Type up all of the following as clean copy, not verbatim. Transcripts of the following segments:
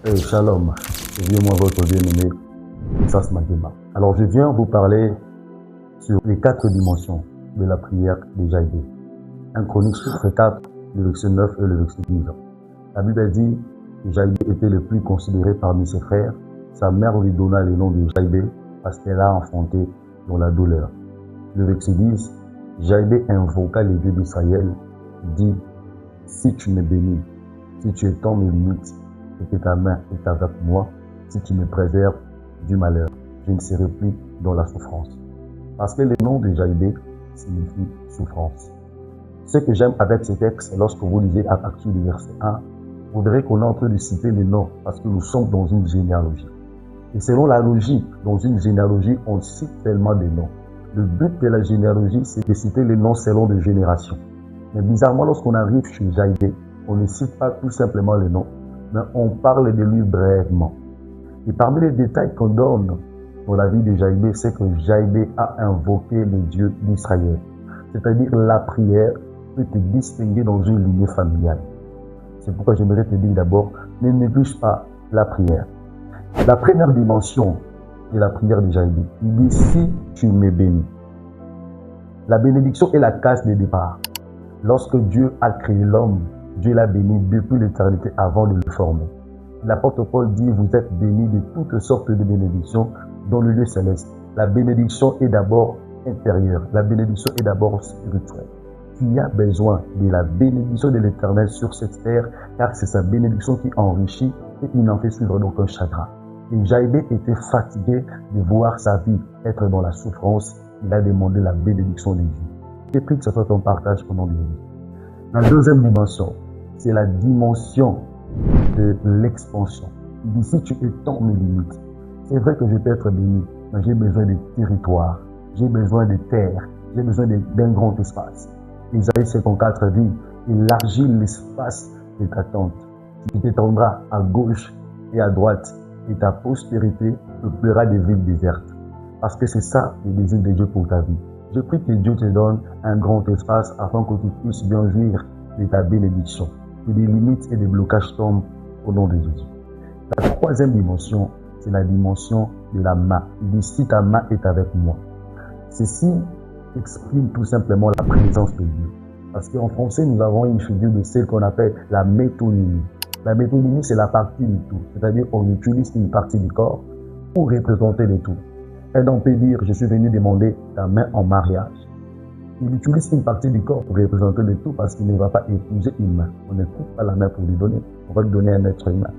Shalom, c'est bien moi votre bien-aimé, Sas Magema. Alors je viens vous parler sur les 4 dimensions de la prière de Jaïbé. 1 Chronique chapitre 4, le verset 9 et le verset 10. La Bible dit que Jaïbé était le plus considéré parmi ses frères. Sa mère lui donna le nom de Jaïbé parce qu'elle a enfanté dans la douleur. Le verset 10, Jaïbé invoqua les dieux d'Israël, dit, si tu me bénis, si tu étends mes limites, et que ta main est avec moi, si tu me préserves du malheur, je ne serai plus dans la souffrance. Parce que le nom de Jaïbé signifie souffrance. Ce que j'aime avec ce texte, lorsque vous lisez à partir du verset 1, vous verrez qu'on est en train de citer les noms parce que nous sommes dans une généalogie. Et selon la logique, dans une généalogie, on cite tellement de noms. Le but de la généalogie, c'est de citer les noms selon des générations. Mais bizarrement, lorsqu'on arrive chez Jaïbé, on ne cite pas tout simplement les noms, mais on parle de lui brièvement. Et parmi les détails qu'on donne dans la vie de Jaïbé, c'est que Jaïbé a invoqué le Dieu d'Israël. C'est-à-dire la prière peut te distinguer dans une lignée familiale. C'est pourquoi j'aimerais te dire d'abord, ne néglige pas la prière. La première dimension de la prière de Jaïbé, il dit, si tu me bénis. La bénédiction est la case de départ. Lorsque Dieu a créé l'homme, Dieu l'a béni depuis l'éternité avant de le former. L'apôtre Paul dit, vous êtes bénis de toutes sortes de bénédictions dans le lieu céleste. La bénédiction est d'abord intérieure. La bénédiction est d'abord spirituelle. Tu as besoin de la bénédiction de l'Éternel sur cette terre, car c'est sa bénédiction qui enrichit et il n'en fait suivre donc un chagrin. Et Jaïbé était fatigué de voir sa vie être dans la souffrance. Il a demandé la bénédiction de Dieu. J'ai pris que ce soit ton partage au nom de Dieu. La deuxième dimension, c'est la dimension de l'expansion. Il dit, si tu étends mes limites, c'est vrai que je peux être béni, mais j'ai besoin de territoire, j'ai besoin de terre, j'ai besoin d'un grand espace. Isaïe 54 dit, élargis l'espace de ta tente. Tu t'étendras à gauche et à droite, et ta postérité peuplera des villes désertes. Parce que c'est ça le désir de Dieu pour ta vie. Je prie que Dieu te donne un grand espace afin que tu puisses bien jouir de ta bénédiction. Que des limites et des blocages tombent au nom de Jésus. La troisième dimension, c'est la dimension de la main. Il dit, si ta main est avec moi. Ceci exprime tout simplement la présence de Dieu. Parce qu'en français, nous avons une figure de celle qu'on appelle la métonymie. La métonymie, c'est la partie du tout. C'est-à-dire qu'on utilise une partie du corps pour représenter le tout. Et on peut dire, je suis venu demander ta main en mariage. Il utilise une partie du corps pour représenter le tout parce qu'il ne va pas épouser une main. On ne coupe pas la main pour lui donner. On va lui donner un être humain.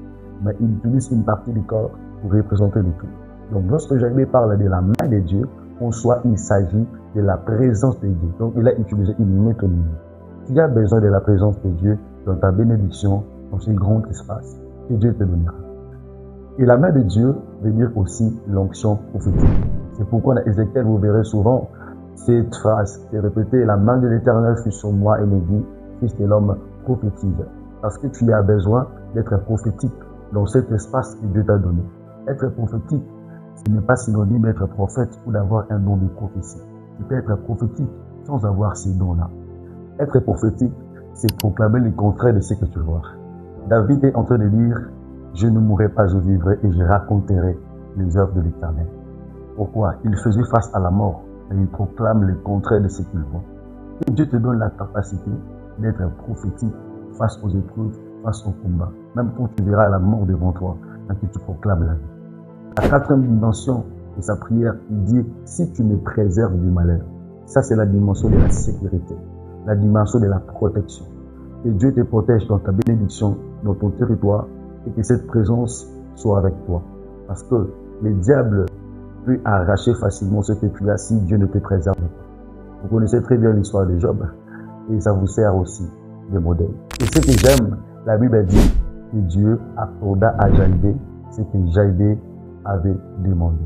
Mais il utilise une partie du corps pour représenter le tout. Donc lorsque Jaïbé parle de la main de Dieu, en soi, il s'agit de la présence de Dieu. Donc il a utilisé une métonymie. Tu as besoin de la présence de Dieu dans ta bénédiction, dans ce grand espace que Dieu te donnera. Et la main de Dieu veut dire aussi l'onction prophétique. C'est pourquoi dans Ézéchiel, vous verrez souvent cette phrase qui est répétée, la main de l'Éternel fut sur moi et me dit, fils de l'homme, prophétise. Parce que tu as besoin d'être prophétique dans cet espace que Dieu t'a donné. Être prophétique, ce n'est pas synonyme d'être prophète ou d'avoir un don de prophétie. Tu peux être prophétique sans avoir ces dons-là. Être prophétique, c'est proclamer le contraire de ce que tu vois. David est en train de dire, je ne mourrai pas, je vivrai et je raconterai les œuvres de l'Éternel. Pourquoi? Il faisait face à la mort et il proclame le contraire de ce qu'il voit. Et Dieu te donne la capacité d'être prophétique face aux épreuves, face au combat. Même quand tu verras la mort devant toi, et que tu proclames la vie. La quatrième dimension de sa prière, il dit, si tu me préserves du malheur. Ça, c'est la dimension de la sécurité, la dimension de la protection. Que Dieu te protège dans ta bénédiction, dans ton territoire, et que cette présence soit avec toi. Parce que le diable peut arracher facilement ce que tu as si Dieu ne te préserve pas. Vous connaissez très bien l'histoire de Job, et ça vous sert aussi de modèle. Et ce que j'aime, la Bible dit que Dieu accorda à Jaïbé ce que Jaïbé avait demandé.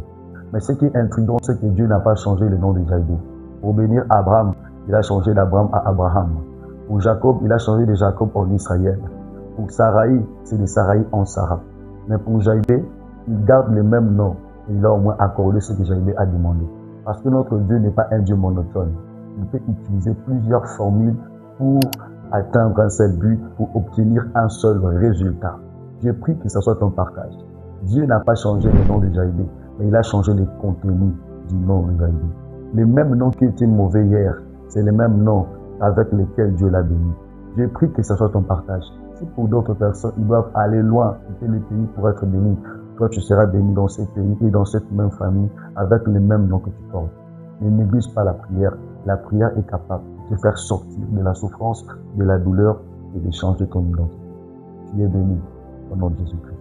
Mais ce qui est intriguant, c'est que Dieu n'a pas changé le nom de Jaïbé. Pour bénir Abraham, il a changé d'Abraham à Abraham. Pour Jacob, il a changé de Jacob en Israël. Pour Saraï, c'est de Saraï en Sarah. Mais pour Jaïbé, il garde le même nom. Et il a au moins accordé ce que Jaïbé a demandé. Parce que notre Dieu n'est pas un Dieu monotone. Il peut utiliser plusieurs formules pour atteindre un seul but, pour obtenir un seul résultat. J'ai pris que ce soit ton partage. Dieu n'a pas changé le nom de Jaïdé, mais il a changé le contenu du nom de Jaïdé. Les mêmes noms qui étaient mauvais hier, c'est les mêmes noms avec lesquels Dieu l'a béni. J'ai pris que ce soit ton partage. Si pour d'autres personnes, ils doivent aller loin, quitter les pays pour être bénis, toi tu seras béni dans ces pays et dans cette même famille avec les mêmes noms que tu portes. Ne néglige pas la prière. La prière est capable de te faire sortir de la souffrance, de la douleur et de changer ton identité. Tu es béni au nom de Jésus-Christ.